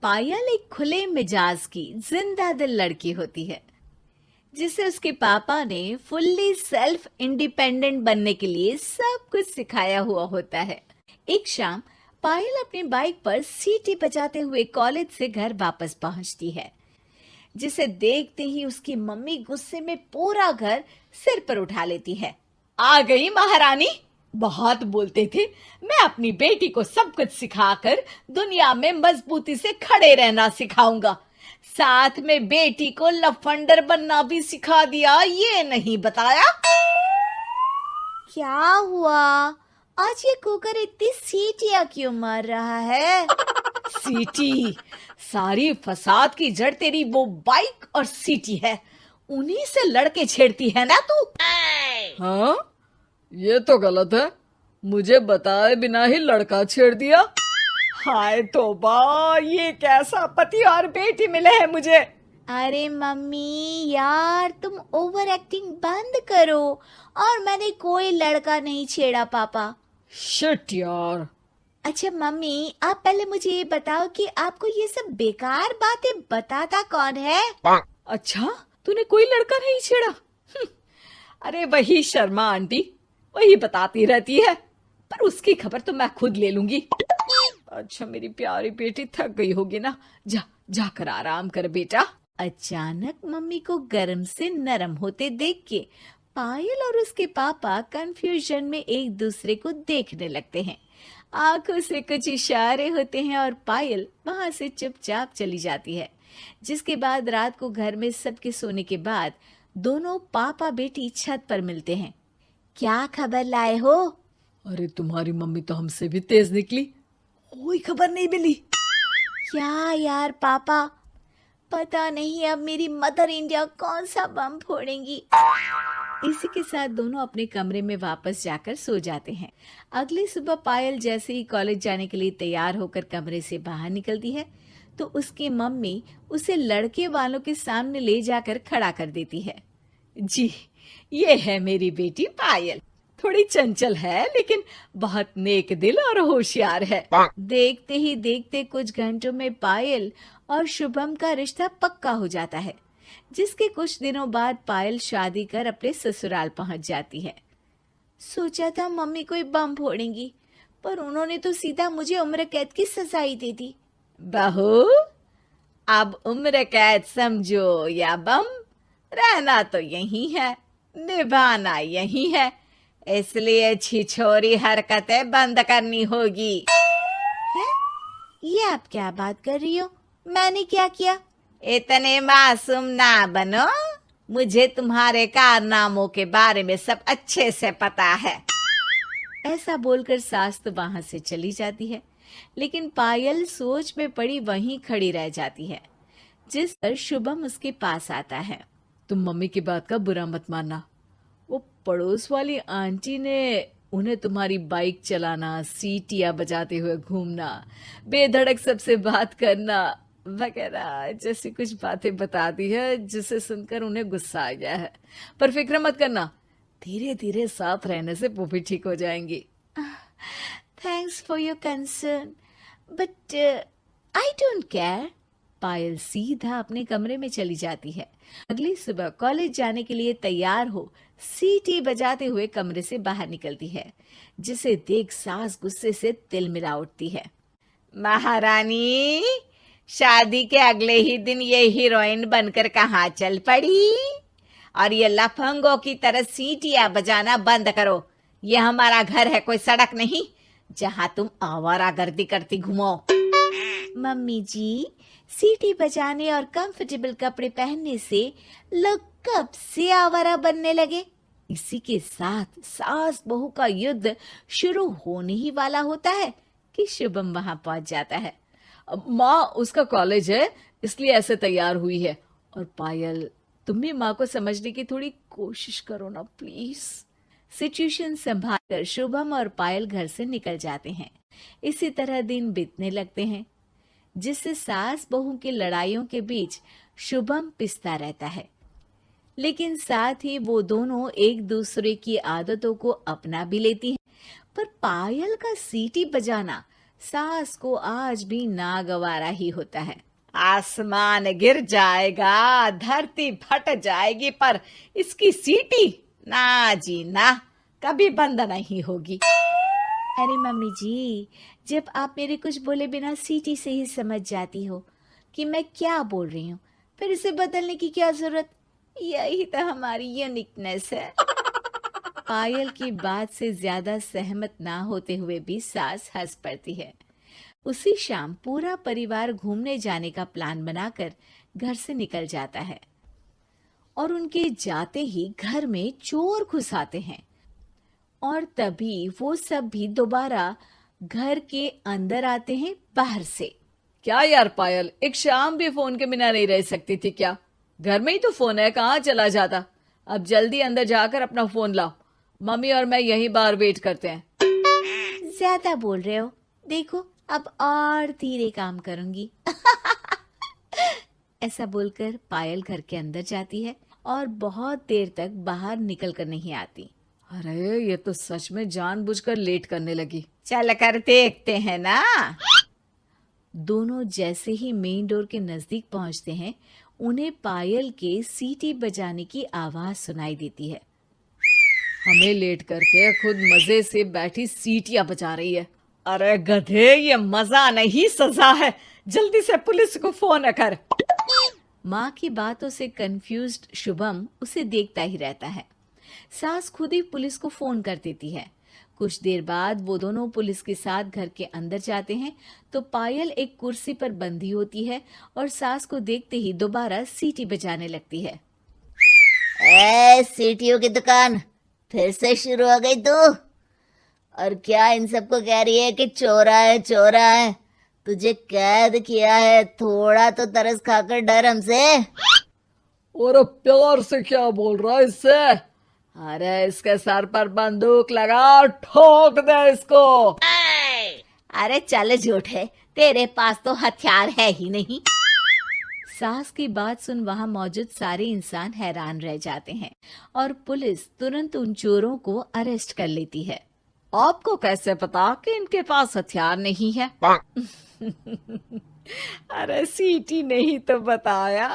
पायल एक खुले मिजाज की जिंदा दिल लड़की होती है जिसे उसके पापा ने फुल्ली सेल्फ इंडिपेंडेंट बनने के लिए सब कुछ सिखाया हुआ होता है। एक शाम पायल अपनी बाइक पर सीटी बजाते हुए कॉलेज से घर वापस पहुंचती है, जिसे देखते ही उसकी मम्मी गुस्से में पूरा घर सिर पर उठा लेती है। आ गई महारानी, बहुत बोलते थे मैं अपनी बेटी को सब कुछ सिखाकर दुनिया में मजबूती से खड़े रहना सिखाऊंगा, साथ में बेटी को लफंडर बनना भी सिखा दिया, ये नहीं बताया। क्या हुआ? आज ये कुकर इतनी सीटियां क्यों मार रहा है? सीटी? सारी फसाद की जड़ तेरी वो बाइक और सीटी है, उन्हीं से लड़के छेड़ती है ना तू। हाँ, ये तो गलत है, मुझे बताए बिना ही लड़का छेड़ दिया। हाय तौबा, ये कैसा पति और बेटी मिले हैं मुझे। अरे मम्मी यार, तुम ओवर एक्टिंग बंद करो, और मैंने कोई लड़का नहीं छेड़ा पापा। शिट यार। अच्छा मम्मी, आप पहले मुझे ये बताओ कि आपको ये सब बेकार बातें बताता कौन है? अच्छा, तूने कोई लड़का नहीं छेड़ा? अरे वही शर्मा आंटी, वही बताती रहती है, पर उसकी खबर तो मैं खुद ले लूंगी। अच्छा मेरी प्यारी बेटी, थक गई होगी ना, जा जाकर आराम कर बेटा। अचानक मम्मी को गर्म से नरम होते देख के पायल और उसके पापा कंफ्यूजन में एक दूसरे को देखने लगते हैं। आंखों से कुछ इशारे होते हैं और पायल वहां से चुपचाप चली जाती है। जिसके बाद रात को घर में सबके सोने के बाद दोनों पापा बेटी छत पर मिलते हैं। क्या खबर लाए हो? अरे तुम्हारी मम्मी तो हमसे भी तेज निकली, कोई खबर नहीं मिली। क्या यार पापा, पता नहीं अब मेरी मदर इंडिया कौन सा बम फोड़ेंगी। इसी के साथ दोनों अपने कमरे में वापस जाकर सो जाते हैं। अगली सुबह पायल जैसे ही कॉलेज जाने के लिए तैयार होकर कमरे से बाहर निकलती है तो उसकी मम्मी उसे लड़के वालों के सामने ले जाकर खड़ा कर देती है। जी, ये है मेरी बेटी पायल, थोड़ी चंचल है लेकिन बहुत नेक दिल और होशियार है। देखते ही देखते कुछ घंटों में पायल और शुभम का रिश्ता पक्का हो जाता है, जिसके कुछ दिनों बाद पायल शादी कर अपने ससुराल पहुंच जाती है। सोचा था मम्मी कोई बम फोड़ेंगी, पर उन्होंने तो सीधा मुझे उम्र कैद की सजा ही दे दी। बहू, अब उम्र कैद समझो या बम, रहना तो यही है, निभाना यही है, इसलिए छिछोरी हरकतें बंद करनी होगी। है? ये आप क्या बात कर रही हो? मैंने क्या किया? इतने मासूम ना बनो, मुझे तुम्हारे कारनामों के बारे में सब अच्छे से पता है। ऐसा बोलकर सास तो वहां से चली जाती है, लेकिन पायल सोच में पड़ी वहीं खड़ी रह जाती है। जिस पर शुभम उसके पास आता है। तुम मम्मी की बात का बुरा मत मानना, वो पड़ोस वाली आंटी ने उन्हें तुम्हारी बाइक चलाना, सीटियां बजाते हुए घूमना, बेधड़क सबसे बात करना वगैरह जैसी कुछ बातें बता दी है, जिसे सुनकर उन्हें गुस्सा आ गया है। पर फिक्र मत करना, धीरे धीरे साथ रहने से वो भी ठीक हो जाएंगी। Thanks for your concern, but I don't care. Payal सीधा अपने कमरे में चली जाती है। अगली सुबह कॉलेज जाने के लिए तैयार हो सीटी बजाते हुए कमरे से बाहर निकलती है, जिसे देख सास गुस्से से तिलमिला उठती है। महारानी, शादी के अगले ही दिन ये हीरोइन बनकर कहाँ चल पड़ी? और ये लफंगों की तरह सीटियां बजाना बंद करो, ये हमारा घर है, कोई सड़क नहीं जहाँ तुम आवारागर्दी करती घूमो। मम्मी जी, सीटी बजाने और कंफर्टेबल कपड़े पहनने से लोग कब से आवारा बनने लगे? इसी के साथ सास बहू का युद्ध शुरू होने ही वाला होता है कि शुभम वहां पहुंच जाता है। माँ, उसका कॉलेज है इसलिए ऐसे तैयार हुई है। और पायल, तुम भी माँ को समझने की थोड़ी कोशिश करो ना प्लीज। सिचुएशन संभालकर शुभम और पायल घर से निकल जाते हैं। इसी तरह दिन बीतने लगते हैं, जिससे सास बहू की लड़ाइयों के बीच शुभम पिसता रहता है, लेकिन साथ ही वो दोनों एक दूसरे की आदतों को अपना भी लेती हैं। पर पायल का सीटी बजाना सास को आज भी नागवारा ही होता है। आसमान गिर जाएगा, धरती फट जाएगी, पर इसकी सीटी ना जी ना, कभी बंद नहीं होगी। अरे मम्मी जी, जब आप मेरे कुछ बोले बिना सीटी से ही समझ जाती हो कि मैं क्या बोल रही हूँ, फिर इसे बदलने की क्या जरूरत? यही तो हमारी यूनिकनेस है। पायल की बात से ज्यादा सहमत ना होते हुए भी सास हंस पड़ती है। उसी शाम पूरा परिवार घूमने जाने का प्लान बनाकर घर से निकल जाता है और उनके जाते ही घर में चोर घुस आते हैं और तभी वो सब भी दोबारा घर के अंदर आते हैं बाहर से। क्या यार पायल, एक शाम भी फोन के बिना नहीं रह सकती थी क्या? घर में ही तो फोन है, कहाँ चला जाता? अब जल्दी अंदर जाकर अपना फोन लाओ, मम्मी और मैं यहीं बाहर वेट करते हैं। ज्यादा बोल रहे हो, देखो अब और धीरे काम करूंगी। ऐसा बोलकर पायल घर के अंदर जाती है और बहुत देर तक बाहर निकल कर नहीं आती। अरे ये तो सच में जानबूझकर लेट करने लगी। चल कर देखते हैं ना। दोनों जैसे ही मेन डोर के नजदीक पहुंचते हैं, उन्हें पायल के सीटी बजाने की आवाज सुनाई देती है। हमें लेट करके खुद मजे से बैठी सीटियां बजा रही है। अरे गधे, ये मजा नहीं सजा है, जल्दी से पुलिस को फोन कर। माँ की बातों से कंफ्यूज्ड शुभम उसे देखता ही रहता है। सास खुद ही पुलिस को फोन कर देती है। कुछ देर बाद वो दोनों पुलिस के साथ घर के अंदर जाते हैं तो पायल एक कुर्सी पर बंधी होती है और सास को देखते ही दोबारा सीटी बजाने लगती है। सीटियों की दुकान फिर से शुरू हो गई तू? और क्या इन सबको कह रही है कि चोरा है चोरा है? तुझे कैद किया है, थोड़ा तो तरस खाकर डर हमसे। और प्यार से क्या बोल रहा है इससे? अरे इसके सर पर बंदूक लगा, ठोक दे इसको। अरे चल झूठे, तेरे पास तो हथियार है ही नहीं। सास की बात सुन वहां मौजूद सारे इंसान हैरान रह जाते हैं और पुलिस तुरंत उन चोरों को अरेस्ट कर लेती है। आपको कैसे पता कि इनके पास हथियार नहीं है? अरे सीटी नहीं तो बताया।